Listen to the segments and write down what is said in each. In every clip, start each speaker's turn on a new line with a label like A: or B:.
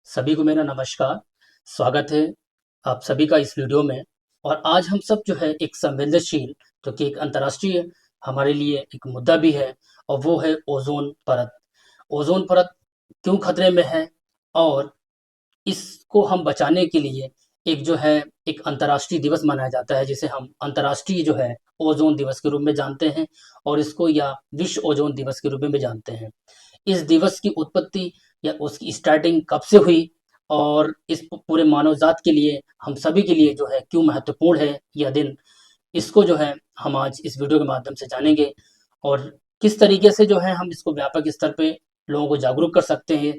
A: सभी को मेरा नमस्कार। स्वागत है आप सभी का इस वीडियो में। और आज हम सब जो है एक संवेदनशील जो कि एक अंतर्राष्ट्रीय हमारे लिए एक मुद्दा भी है, और वो है ओजोन परत। ओजोन परत क्यों खतरे में है, और इसको हम बचाने के लिए एक जो है एक अंतर्राष्ट्रीय दिवस मनाया जाता है, जिसे हम अंतर्राष्ट्रीय जो है ओजोन दिवस के रूप में जानते हैं, और इसको या विश्व ओजोन दिवस के रूप में भी जानते हैं। इस दिवस की उत्पत्ति या उसकी स्टार्टिंग कब से हुई, और इस पूरे मानव जात के लिए, हम सभी के लिए जो है क्यों महत्वपूर्ण है यह दिन, इसको जो है हम आज इस वीडियो के माध्यम से जानेंगे। और किस तरीके से जो है हम इसको व्यापक स्तर पे लोगों को जागरूक कर सकते हैं।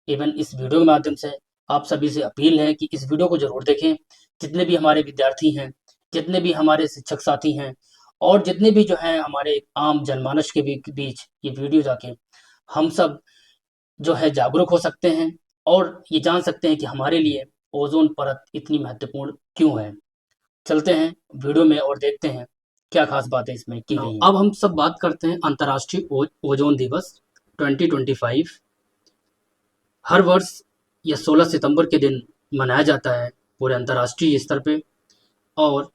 A: इवन इस वीडियो के माध्यम से आप सभी से अपील है कि इस वीडियो को ज़रूर देखें। जितने भी हमारे विद्यार्थी हैं, जितने भी हमारे शिक्षक साथी हैं, और जितने भी जो हैं हमारे आम जनमानस के बीच ये वीडियो जाके हम सब जो है जागरूक हो सकते हैं, और ये जान सकते हैं कि हमारे लिए ओजोन परत इतनी महत्वपूर्ण क्यों है। चलते हैं वीडियो में और देखते हैं क्या खास बातें इसमें की गई हैं। अब हम सब बात करते हैं अंतर्राष्ट्रीय ओजोन दिवस 2025। हर वर्ष यह 16 सितंबर के दिन मनाया जाता है पूरे अंतर्राष्ट्रीय स्तर पे। और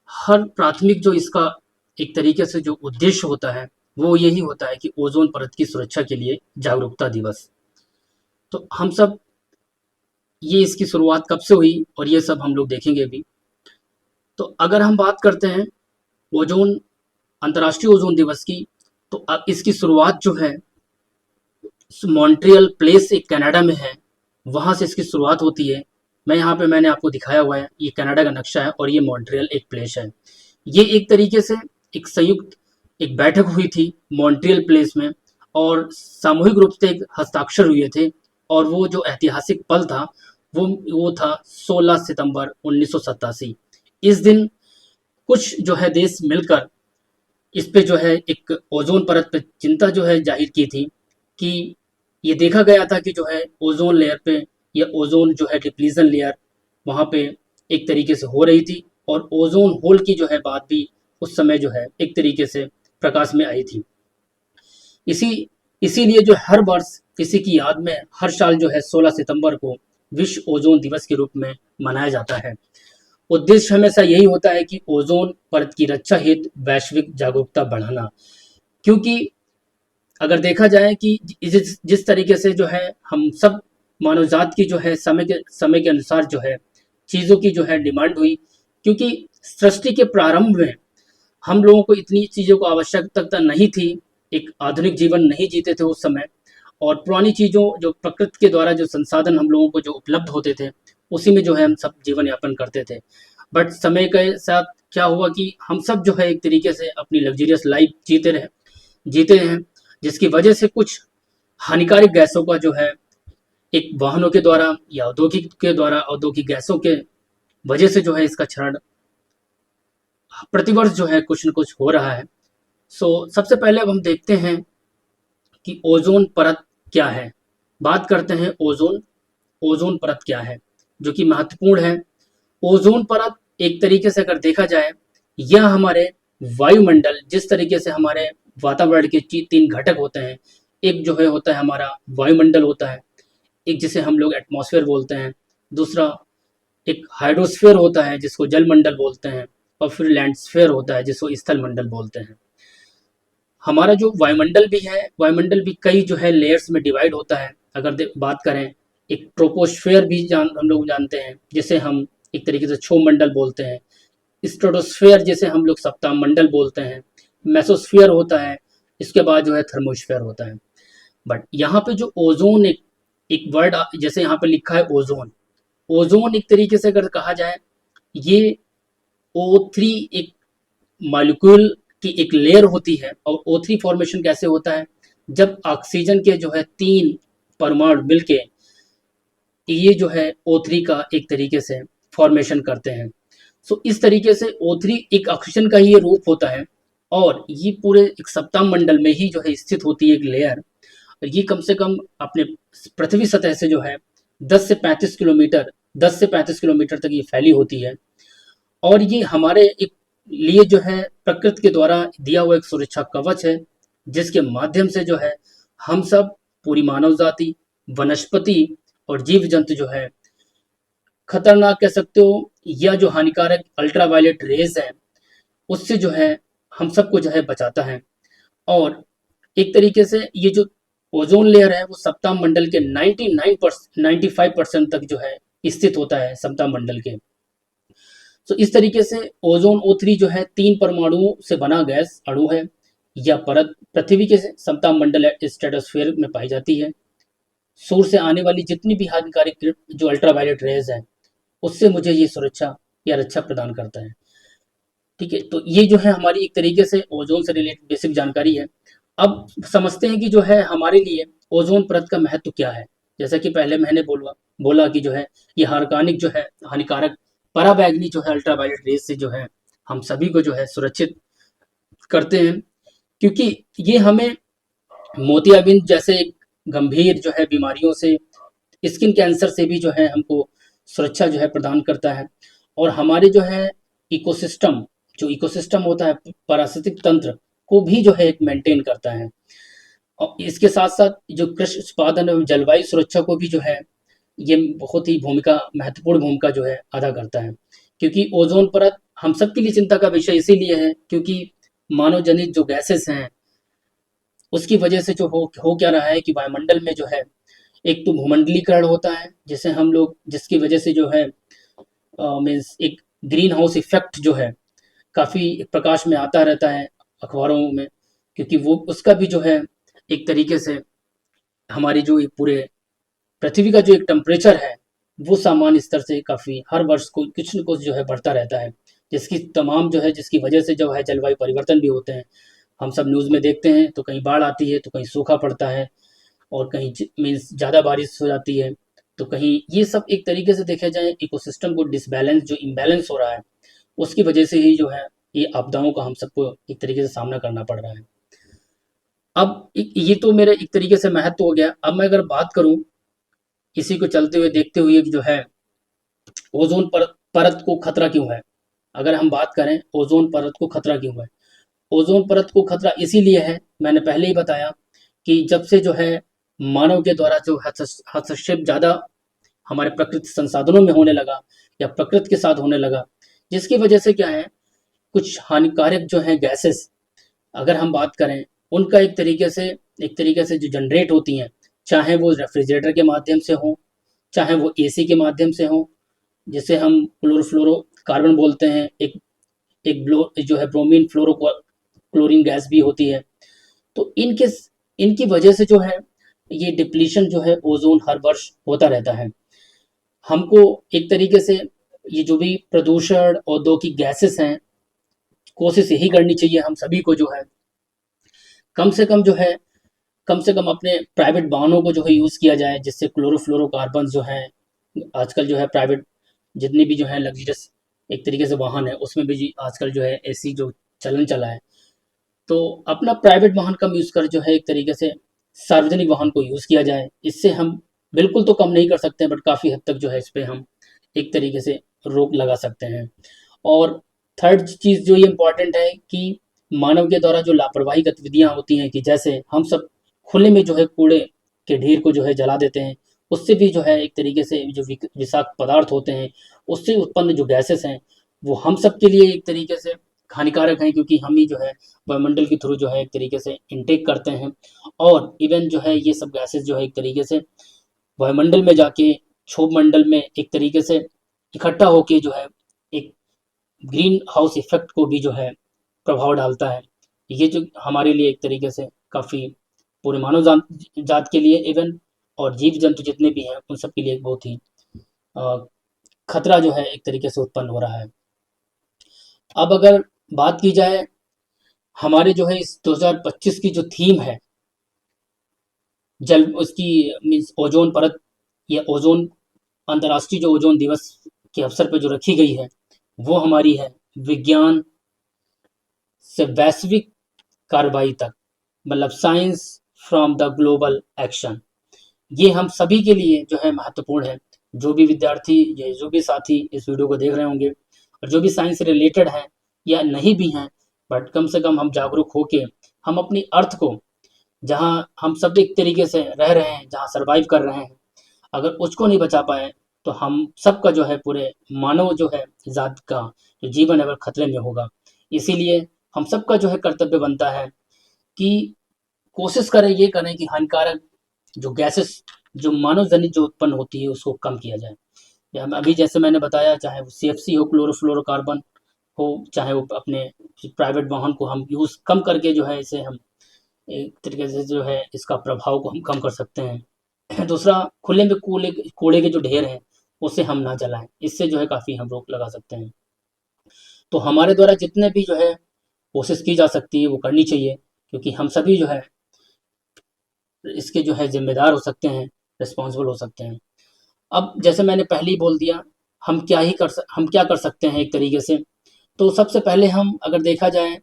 A: हर प्राथमिक जो इसका एक तरीके से जो उद्देश्य होता है वो यही होता है कि ओजोन परत की सुरक्षा के लिए जागरूकता दिवस। तो हम सब ये इसकी शुरुआत कब से हुई और ये सब हम लोग देखेंगे अभी। तो अगर हम बात करते हैं ओजोन अंतर्राष्ट्रीय ओजोन दिवस की, तो अब इसकी शुरुआत जो है मॉन्ट्रियल प्लेस एक कनाडा में है, वहाँ से इसकी शुरुआत होती है। मैं यहाँ पे मैंने आपको दिखाया हुआ है, ये कनाडा का नक्शा है और ये मॉन्ट्रियल एक प्लेस है। ये एक तरीके से एक संयुक्त एक बैठक हुई थी मॉन्ट्रियल प्लेस में, और सामूहिक रूप से एक हस्ताक्षर हुए थे। और वो जो ऐतिहासिक पल था वो था 16 सितंबर 1987। इस दिन कुछ जो है देश मिलकर इस पे जो है एक ओजोन परत पे चिंता जो है जाहिर की थी, कि ये देखा गया था कि जो है ओजोन लेयर पे या ओजोन जो है डिप्लीशन लेयर वहाँ पे एक तरीके से हो रही थी, और ओजोन होल की जो है बात भी उस समय जो है एक तरीके से प्रकाश में आई थी। इसी इसीलिए जो हर वर्ष इसी की याद में हर साल जो है 16 सितंबर को विश्व ओजोन दिवस के रूप में मनाया जाता है। उद्देश्य हमेशा यही होता है कि ओजोन परत की रक्षा हेतु वैश्विक जागरूकता बढ़ाना। क्योंकि अगर देखा जाए कि जिस तरीके से जो है हम सब मानव जात की जो है समय के अनुसार जो है चीज़ों की जो है डिमांड हुई। क्योंकि सृष्टि के प्रारंभ में हम लोगों को इतनी चीज़ों को आवश्यकता नहीं थी, एक आधुनिक जीवन नहीं जीते थे उस समय। और पुरानी चीज़ों जो प्रकृति के द्वारा जो संसाधन हम लोगों को जो उपलब्ध होते थे, उसी में जो है हम सब जीवन यापन करते थे। बट समय के साथ क्या हुआ कि हम सब जो है एक तरीके से अपनी लग्जरियस लाइफ जीते हैं, जिसकी वजह से कुछ हानिकारक गैसों का जो है एक वाहनों के द्वारा या औद्योगिक गैसों के वजह से जो है इसका क्षरण प्रतिवर्ष जो है कुछ न कुछ हो रहा है। सो सबसे पहले अब हम देखते हैं कि ओजोन परत क्या है। बात करते हैं ओजोन परत क्या है, जो कि महत्वपूर्ण है। ओजोन परत एक तरीके से अगर देखा जाए, यह हमारे वायुमंडल, जिस तरीके से हमारे वातावरण के तीन घटक होते हैं। एक जो है होता है हमारा वायुमंडल होता है, एक जिसे हम लोग एटमॉस्फेयर बोलते हैं, दूसरा एक हाइड्रोस्फेयर होता है जिसको जलमंडल बोलते हैं, और फिर लैंडस्फेयर होता है जिसको स्थल मंडल बोलते हैं। हमारा जो वायुमंडल भी है, वायुमंडल भी कई जो है लेयर्स में डिवाइड होता है। अगर बात करें, एक ट्रोपोस्फेयर भी हम लोग जानते हैं, जिसे हम एक तरीके से क्षोभ मंडल बोलते हैं। स्ट्रेटोस्फेयर जिसे हम लोग सप्ताह मंडल बोलते हैं। मेसोस्फियर होता है। इसके बाद जो है थर्मोस्फेयर होता है। बट यहाँ पे जो ओजोन एक एक वर्ड जैसे यहाँ पे लिखा है ओजोन, ओजोन एक तरीके से अगर कहा जाए, ये O3 एक मॉलिक्यूल की एक लेयर होती है। और O3 फॉर्मेशन कैसे होता है, जब ऑक्सीजन के जो है 3 परमाणु मिलके ये जो है O3 का एक तरीके से फॉर्मेशन करते हैं। सो इस तरीके से O3 एक ऑक्सीजन का ही ये रूप होता है, और ये पूरे एक सप्ताह मंडल में ही जो है स्थित होती है एक लेयर। ये कम से कम अपने पृथ्वी सतह से जो है 10 से 35 किलोमीटर 10 से 35 किलोमीटर तक ये फैली होती है। और ये हमारे एक लिए जो है प्रकृति के द्वारा दिया हुआ एक सुरक्षा कवच है, जिसके माध्यम से जो है हम सब, पूरी मानव जाति, वनस्पति और जीव जंतु जो है खतरनाक कह सकते हो, या जो हानिकारक अल्ट्रावायलेट रेज है उससे जो है हम सबको जो है बचाता है। और एक तरीके से ये जो ओजोन लेयर है वो सप्ताह मंडल के 99% 95% तक जो है स्थित होता है सप्ताह मंडल के। तो इस तरीके से ओजोन O3 जो है 3 परमाणुओं से बना गैस अणु है या परत पृथ्वी के सप्ताह मंडल स्ट्रेटोस्फीयर में पाई जाती है। सूर्य से आने वाली जितनी भी हानिकारक जो अल्ट्रावायलेट रेज है उससे मुझे ये सुरक्षा या रक्षा प्रदान करता है। ठीक है, तो ये जो है हमारी एक तरीके से ओजोन से रिलेटेड बेसिक जानकारी है। अब समझते हैं कि जो है हमारे लिए ओजोन परत का महत्व क्या है। जैसा कि पहले मैंने बोला कि जो है ये हानिकारक जो है हानिकारक पराबैंगनी जो है अल्ट्रावायलेट रेज से जो है हम सभी को जो है सुरक्षित करते हैं, क्योंकि ये हमें मोतियाबिंद जैसे गंभीर जो है बीमारियों से, स्किन कैंसर से भी जो है हमको सुरक्षा जो है प्रदान करता है। और हमारे जो है इकोसिस्टम जो इकोसिस्टम होता है पारिस्थितिक तंत्र को भी जो है एक मेंटेन करता है। और इसके साथ साथ जो कृषि उत्पादन एवं जलवायु सुरक्षा को भी जो है ये बहुत ही महत्वपूर्ण भूमिका जो है अदा करता है। क्योंकि ओजोन परत हम सबके लिए चिंता का विषय इसीलिए है क्योंकि मानव जनित जो गैसेस हैं उसकी वजह से जो हो क्या रहा है कि वायुमंडल में जो है एक तो भूमंडलीकरण होता है जिसे हम लोग जिसकी वजह से जो है मीन्स एक ग्रीन हाउस इफेक्ट जो है काफी प्रकाश में आता रहता है अखबारों में, क्योंकि वो उसका भी जो है एक तरीके से हमारी जो एक पूरे पृथ्वी का जो एक टेम्परेचर है वो सामान्य स्तर से काफी हर वर्ष को कुछ न कुछ जो है बढ़ता रहता है, जिसकी वजह से जो है जलवायु परिवर्तन भी होते हैं। हम सब न्यूज़ में देखते हैं तो कहीं बाढ़ आती है तो कहीं सूखा पड़ता है और कहीं मीन्स ज़्यादा बारिश हो जाती है, तो कहीं ये सब एक तरीके से देखा जाए इकोसिस्टम को डिसबैलेंस जो इम्बैलेंस हो रहा है उसकी वजह से ही जो है ये आपदाओं का हम सबको एक तरीके से सामना करना पड़ रहा है। अब ये तो मेरे एक तरीके से महत्व हो गया। अब मैं अगर बात करूं इसी को चलते हुए देखते हुए कि जो है ओजोन परत को खतरा क्यों है। अगर हम बात करें ओजोन परत को खतरा क्यों है, ओजोन परत को खतरा इसीलिए है, मैंने पहले ही बताया कि जब से जो है मानव के द्वारा जो हस्तक्षेप ज़्यादा हमारे प्रकृति संसाधनों में होने लगा या प्रकृति के साथ होने लगा, जिसकी वजह से क्या है कुछ हानिकारक जो है गैसेस अगर हम बात करें उनका एक तरीके से जो जनरेट होती हैं, चाहे वो रेफ्रिजरेटर के माध्यम से हो, चाहे वो एसी के माध्यम से हो, जिसे हम क्लोरोफ्लोरो कार्बन बोलते हैं, एक एक ब्लो जो है ब्रोमीन फ्लोरो क्लोरीन गैस भी होती है। तो इनकी वजह से जो है ये डिप्लीशन जो है ओजोन हर वर्ष होता रहता है। हमको एक तरीके से ये जो भी प्रदूषण औद्योगिक गैसेस हैं कोशिश यही करनी चाहिए हम सभी को जो है कम से कम जो है कम से कम अपने प्राइवेट वाहनों को जो है यूज़ किया जाए, जिससे क्लोरोफ्लोरोकार्बन जो है आजकल जो है प्राइवेट जितनी भी जो है लग्जरियस एक तरीके से वाहन है उसमें भी आजकल जो है एसी जो चलन चला है, तो अपना प्राइवेट वाहन कम यूज़ कर जो है एक तरीके से सार्वजनिक वाहन को यूज़ किया जाए। इससे हम बिल्कुल तो कम नहीं कर सकते हैं बट काफ़ी हद तक जो है इस पे हम एक तरीके से रोक लगा सकते हैं। और थर्ड चीज़ जो ये इम्पोर्टेंट है कि मानव के द्वारा जो लापरवाही गतिविधियाँ होती हैं कि जैसे हम सब खुले में जो है कूड़े के ढेर को जो है जला देते हैं, उससे भी जो है एक तरीके से जो विषाक्त पदार्थ होते हैं उससे उत्पन्न जो गैसेस हैं वो हम सब के लिए एक तरीके से हानिकारक हैं, क्योंकि हम ही जो है वायुमंडल के थ्रू जो है एक तरीके से इनटेक करते हैं। और इवन जो है ये सब गैसेस जो है एक तरीके से वायुमंडल में जाके क्षोभ मंडल में एक तरीके से इकट्ठा होके जो है एक ग्रीन हाउस इफेक्ट को भी जो है प्रभाव डालता है। ये जो हमारे लिए एक तरीके से काफ़ी पूरे मानव जात के लिए इवन और जीव जंतु जितने भी हैं उन सब के लिए एक बहुत ही अ, खतरा जो है एक तरीके से उत्पन्न हो रहा है। अब अगर बात की जाए हमारे जो है इस 2025 की जो थीम है जल उसकी मीन्स ओजोन परत या ओजोन अंतर्राष्ट्रीय जो ओजोन दिवस के अवसर पर जो रखी गई है वो हमारी है विज्ञान से वैश्विक कार्रवाई तक, मतलब science from the global action. ये हम सभी के लिए जो है महत्वपूर्ण है। जो भी विद्यार्थी या जो भी साथी इस वीडियो को देख रहे होंगे और जो भी साइंस से रिलेटेड हैं या नहीं भी हैं बट कम से कम हम जागरूक होके हम अपनी अर्थ को जहाँ हम सब एक तरीके से रह रहे हैं, जहाँ सरवाइव कर रहे हैं, अगर उसको नहीं बचा पाए तो हम सबका जो है पूरे मानव जो है जात का जो जीवन है वह खतरे में होगा। इसीलिए हम सबका जो है कर्तव्य बनता है कि कोशिश करें, ये करें कि हानिकारक जो गैसेस जो मानव जनित जो उत्पन्न होती है उसको कम किया जाए। या हम अभी जैसे मैंने बताया, चाहे वो सीएफसी हो, क्लोरोफ्लोरोकार्बन हो, चाहे वो अपने प्राइवेट वाहन को हम यूज़ कम करके जो है इसे हम एक तरीके से जो है इसका प्रभाव को हम कम कर सकते हैं। दूसरा, खुले में कूड़े कूड़े के जो ढेर हैं उसे हम ना जलाएं, इससे जो है काफ़ी हम रोक लगा सकते हैं। तो हमारे द्वारा जितने भी जो है कोशिश की जा सकती है वो करनी चाहिए, क्योंकि हम सभी जो है इसके जो है जिम्मेदार हो सकते हैं, रिस्पॉन्सिबल हो सकते हैं। अब जैसे मैंने पहले ही बोल दिया, हम क्या कर सकते हैं एक तरीके से। तो सबसे पहले हम अगर देखा जाए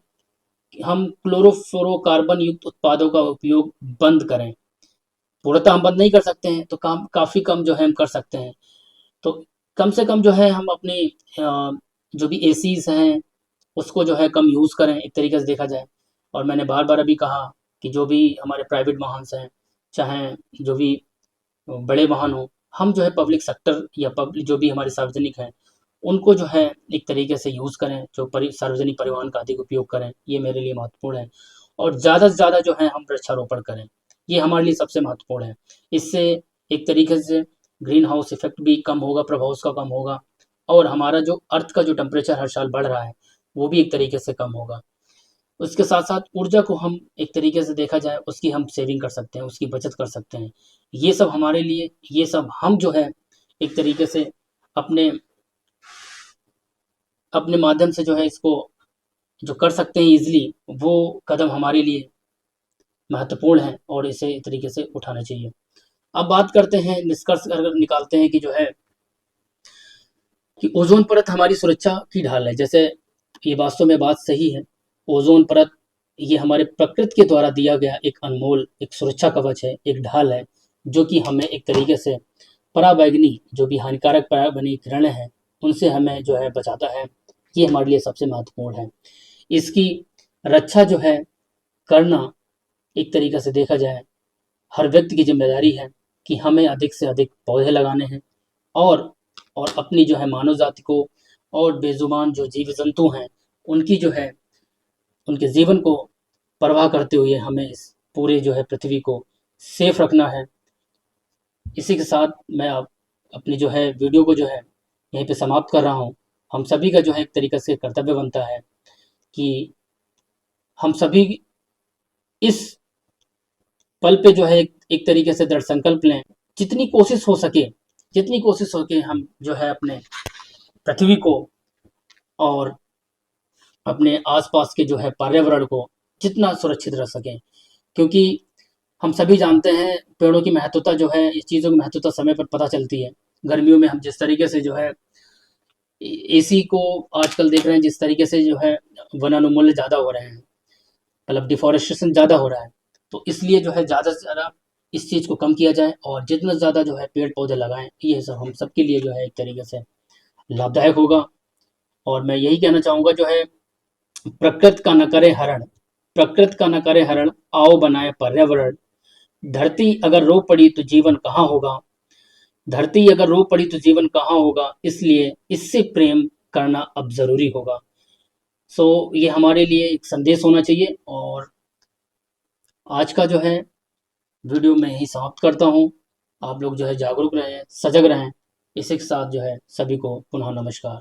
A: कि हम क्लोरोफ्लोरोकार्बन युक्त उत्पादों का उपयोग बंद करें। पूर्णतः हम बंद नहीं कर सकते हैं, तो काम काफ़ी कम जो है हम कर सकते हैं। तो कम से कम जो है हम अपनी जो भी एसीज़ हैं उसको जो है कम यूज़ करें एक तरीके से देखा जाए। और मैंने बार-बार अभी कहा कि जो भी हमारे प्राइवेट वाहन हैं, चाहे जो भी बड़े वाहन हों, हम जो है पब्लिक सेक्टर या पब्लिक जो भी हमारे सार्वजनिक हैं, उनको जो है एक तरीके से यूज़ करें, जो सार्वजनिक परिवहन का अधिक उपयोग करें, ये मेरे लिए महत्वपूर्ण है। और ज़्यादा से ज़्यादा जो है हम वृक्षारोपण करें, ये हमारे लिए सबसे महत्वपूर्ण है। इससे एक तरीके से ग्रीन हाउस इफ़ेक्ट भी कम होगा, प्रभाव उसका कम होगा, और हमारा जो अर्थ का जो टेम्परेचर हर साल बढ़ रहा है, वो भी एक तरीके से कम होगा। उसके साथ-साथ ऊर्जा को हम एक तरीके से देखा जाए उसकी हम सेविंग कर सकते हैं, उसकी बचत कर सकते हैं। ये सब हमारे लिए, ये सब हम जो है एक तरीके से अपने अपने माध्यम से जो है इसको जो कर सकते हैं ईज़िली, वो कदम हमारे लिए महत्वपूर्ण है और इसे एक तरीके से उठाना चाहिए। अब बात करते हैं, निष्कर्ष अगर निकालते हैं कि जो है कि ओज़ोन परत हमारी सुरक्षा की ढाल है। जैसे ये वास्तव में बात सही है। ओज़ोन परत ये हमारे प्रकृति के द्वारा दिया गया एक अनमोल एक सुरक्षा कवच है, एक ढाल है, जो कि हमें एक तरीके से पराबैंगनी जो भी हानिकारक पराबैंगनी किरणें हैं, उनसे हमें जो है बचाता है। ये हमारे लिए सबसे महत्वपूर्ण है। इसकी रक्षा जो है करना एक तरीके से देखा जाए हर व्यक्ति की ज़िम्मेदारी है कि हमें अधिक से अधिक पौधे लगाने हैं, और अपनी जो है मानव जाति को और बेज़ुबान जो जीव-जंतु हैं, उनकी जो है उनके जीवन को परवाह करते हुए हमें इस पूरे जो है पृथ्वी को सेफ रखना है। इसी के साथ मैं अब अपनी जो है वीडियो को जो है यहीं पे समाप्त कर रहा हूँ। हम सभी का जो है एक तरीके से कर्तव्य बनता है कि हम सभी इस पल पे जो है एक तरीके से दृढ़ संकल्प लें। जितनी कोशिश हो सके जितनी कोशिश हो के हम जो है अपने पृथ्वी को और अपने आस-पास के जो है पर्यावरण को जितना सुरक्षित रख सकें। क्योंकि हम सभी जानते हैं पेड़ों की महत्वता जो है, इस चीज़ों की महत्वता समय पर पता चलती है। गर्मियों में हम जिस तरीके से जो है एसी को आजकल देख रहे हैं, जिस तरीके से जो है वनानुमूल्य ज़्यादा हो रहे हैं, मतलब डिफ़ॉरेस्टेशन ज़्यादा हो रहा है। तो इसलिए जो है ज़्यादा से ज़्यादा इस चीज़ को कम किया जाए और जितना ज़्यादा जो है पेड़-पौधे लगाएँ, ये सब हम सबके लिए जो है एक तरीके से लाभदायक होगा। और मैं यही कहना चाहूँगा जो है, प्रकृति का न करे हरण, प्रकृति का न करे हरण, आओ बनाए पर्यावरण। धरती अगर रो पड़ी तो जीवन कहाँ होगा, धरती अगर रो पड़ी तो जीवन कहाँ होगा, इसलिए इससे प्रेम करना अब ज़रूरी होगा। ये हमारे लिए एक संदेश होना चाहिए। और आज का जो है वीडियो मैं यहीं समाप्त करता हूँ। आप लोग जो है जागरूक रहें, सजग रहें। इसी के साथ जो है सभी को पुनः नमस्कार।